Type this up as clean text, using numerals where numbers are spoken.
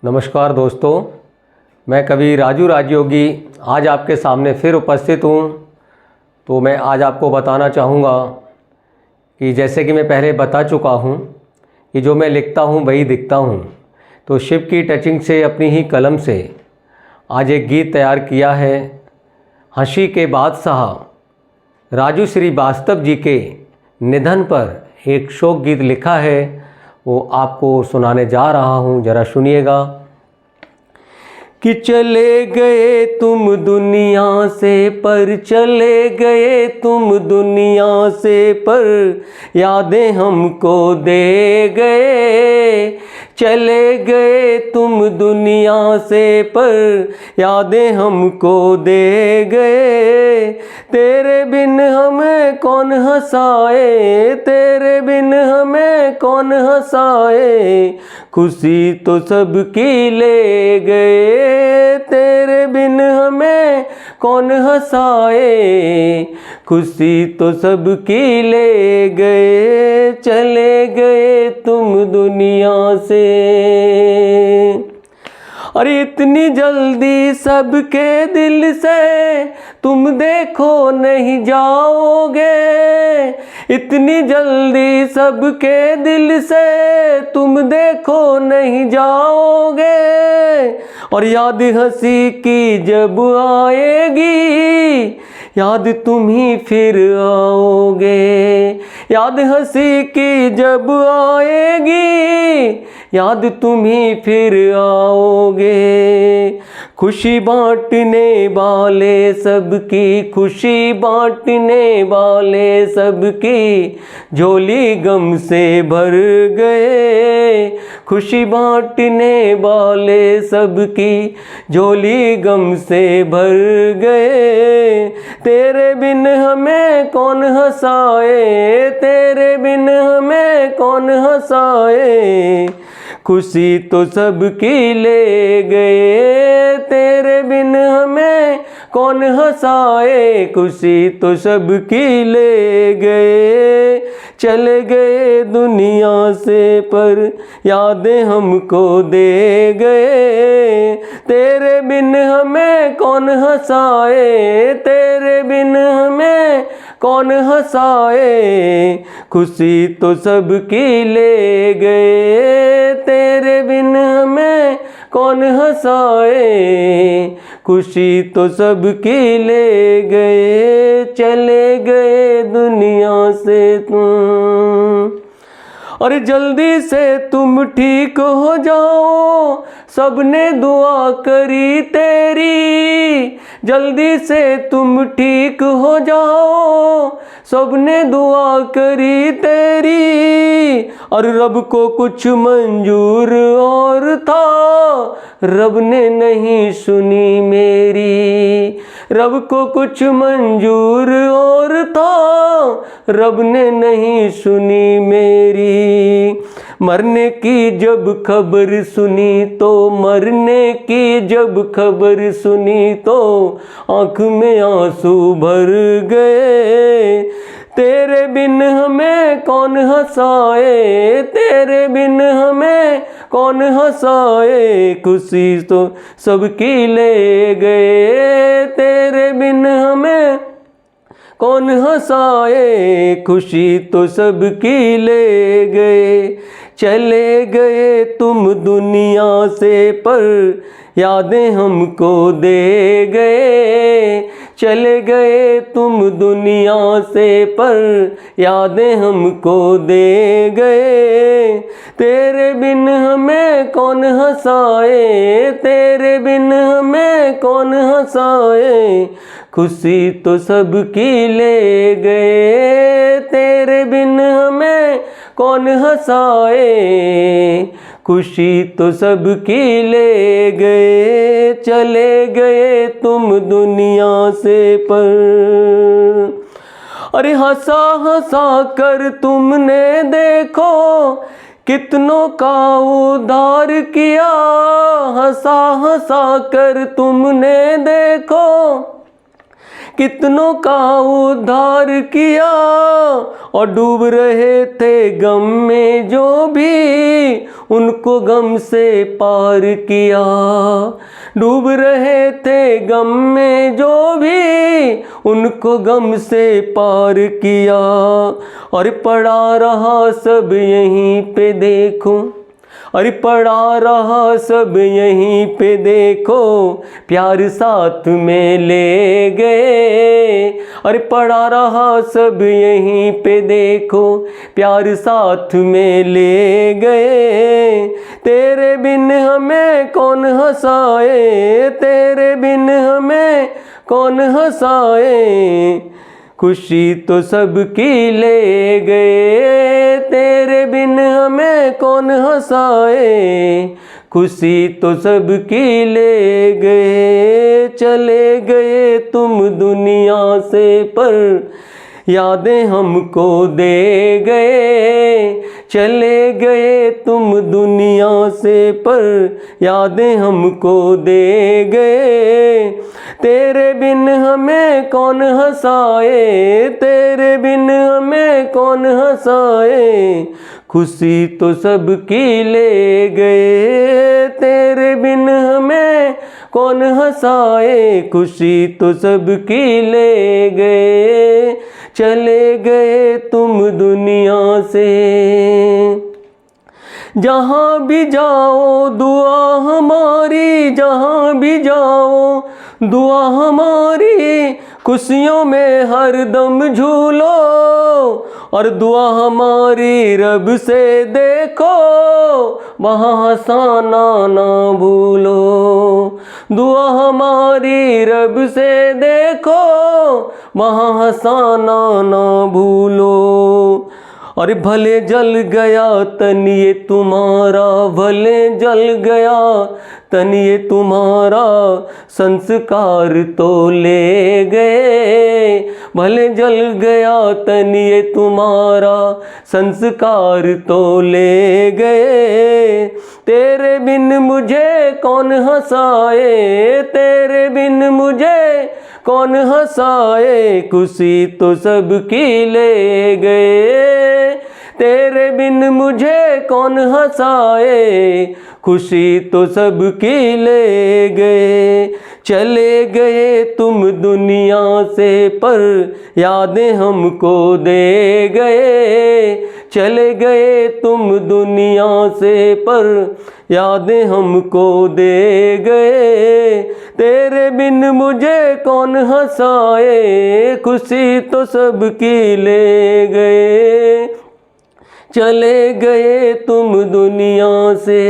नमस्कार दोस्तों, मैं कवि राजू राजयोगी आज आपके सामने फिर उपस्थित हूँ। तो मैं आज आपको बताना चाहूँगा कि जैसे कि मैं पहले बता चुका हूँ कि जो मैं लिखता हूँ वही दिखता हूँ। तो शिव की टचिंग से अपनी ही कलम से आज एक गीत तैयार किया है। हंसी के बादशाह राजू श्रीवास्तव जी के निधन पर एक शोक गीत लिखा है, वो आपको सुनाने जा रहा हूँ, ज़रा सुनिएगा। कि चले गए तुम दुनिया से पर, चले गए तुम दुनिया से पर, यादें हमको दे गए। चले गए तुम दुनिया से पर, यादें हमको दे गए। तेरे बिन हमें कौन हंसाए, तेरे बिन हमें कौन हंसाए, खुशी तो सबकी ले गए। तेरे बिन हमें कौन हंसाए, खुशी तो सबकी ले गए। चले गए तुम दुनिया से। अरे इतनी जल्दी सबके दिल से तुम देखो नहीं जाओगे, इतनी जल्दी सबके दिल से तुम देखो नहीं जाओगे। और याद हंसी की जब आएगी, याद तुम ही फिर आओगे। याद हंसी की जब आएगी, याद तुम ही फिर आओगे। खुशी बांटने वाले सबकी, खुशी बांटने वाले सबकी झोली गम से भर गए। खुशी बांटने वाले सबकी झोली गम से भर गए। तेरे बिन हमें कौन हंसाए, तेरे बिन हमें कौन हंसाए, खुशी तो सबकी ले गए। तेरे बिन हमें कौन हंसाए, खुशी तो सबकी ले गए। चले गए दुनिया से पर, यादें हमको दे गए। तेरे बिन हमें कौन हंसाए, तेरे बिन हमें कौन हंसाए, खुशी तो सबकी ले गए। तेरे बिन हमें कौन हंसाए, खुशी तो सबकी ले गए। चले गए दुनिया से तुम। और जल्दी से तुम ठीक हो जाओ, सबने दुआ करी तेरी। जल्दी से तुम ठीक हो जाओ, सबने दुआ करी तेरी। और रब को कुछ मंजूर और था, रब ने नहीं सुनी मेरी। रब को कुछ मंजूर और था, रब ने नहीं सुनी मेरी। मरने की जब खबर सुनी तो, मरने की जब खबर सुनी तो, आँख में आंसू भर गए। तेरे बिन हमें कौन हंसाए, तेरे बिन हमें कौन हंसाए, खुशी तो सबकी ले गए। तेरे बिन हमें कौन हंसाए, खुशी तो सबकी ले गए। चले गए तुम दुनिया से पर, यादें हमको दे गए। चले गए तुम दुनिया से पर, यादें हमको दे गए। तेरे बिन हमें कौन हंसाए, तेरे बिन हमें कौन हंसाए, खुशी तो सबकी ले गए। तेरे बिन हमें कौन हंसाए, खुशी तो सबकी ले गए। चले गए तुम दुनिया से पर। अरे हंसा हंसा कर तुमने देखो, कितनों का उद्धार किया। हंसा हंसा कर तुमने देखो, कितनों का उद्धार किया, और डूब रहे थे गम में जो भी उनको गम से पार किया। डूब रहे थे गम में जो भी उनको गम से पार किया। और पड़ा रहा सब यहीं पे देखो, अरे पड़ा रहा सब यहीं पे देखो, प्यार साथ में ले गए। अरे पड़ा रहा सब यहीं पे देखो, प्यार साथ में ले गए। तेरे बिन हमें कौन हंसाए, तेरे बिन हमें कौन हंसाए, खुशी तो सबकी ले गए। तेरे बिन हमें कौन हंसाए, खुशी तो सबकी ले गए। चले गए तुम दुनिया से पर यादें हमको दे गए। चले गए तुम दुनिया से पर यादें हमको दे गए। तेरे बिन हमें कौन हंसाए, तेरे बिन हमें कौन हंसाए, खुशी तो सबकी ले गए। तेरे बिन हमें कौन हंसाए, खुशी तो सबकी ले गए। चले गए तुम दुनिया से। जहाँ भी जाओ दुआ हमारी, जहाँ भी जाओ दुआ हमारी, खुशियों में हरदम झूलो। और दुआ हमारी रब से देखो, वहाँ हंसाना ना भूलो। दुआ हमारी रब से देखो, वहाँ हंसाना ना भूलो। और भले जल गया तन ये तुम्हारा, भले जल गया तन ये तुम्हारा, संस्कार तो ले गए। भले जल गया तन ये तुम्हारा, संस्कार तो ले गए। तेरे बिन मुझे कौन हंसाए, तेरे बिन मुझे कौन हंसाए, खुशी तो सबकी ले गए। तेरे बिन मुझे कौन हंसाए, खुशी तो सबकी ले गए। चले गए तुम दुनिया से पर यादें हमको दे गए। चले गए तुम दुनिया से पर यादें हमको दे गए। तेरे बिन मुझे कौन हंसाए, खुशी तो सबकी ले गए। चले गए तुम दुनिया से।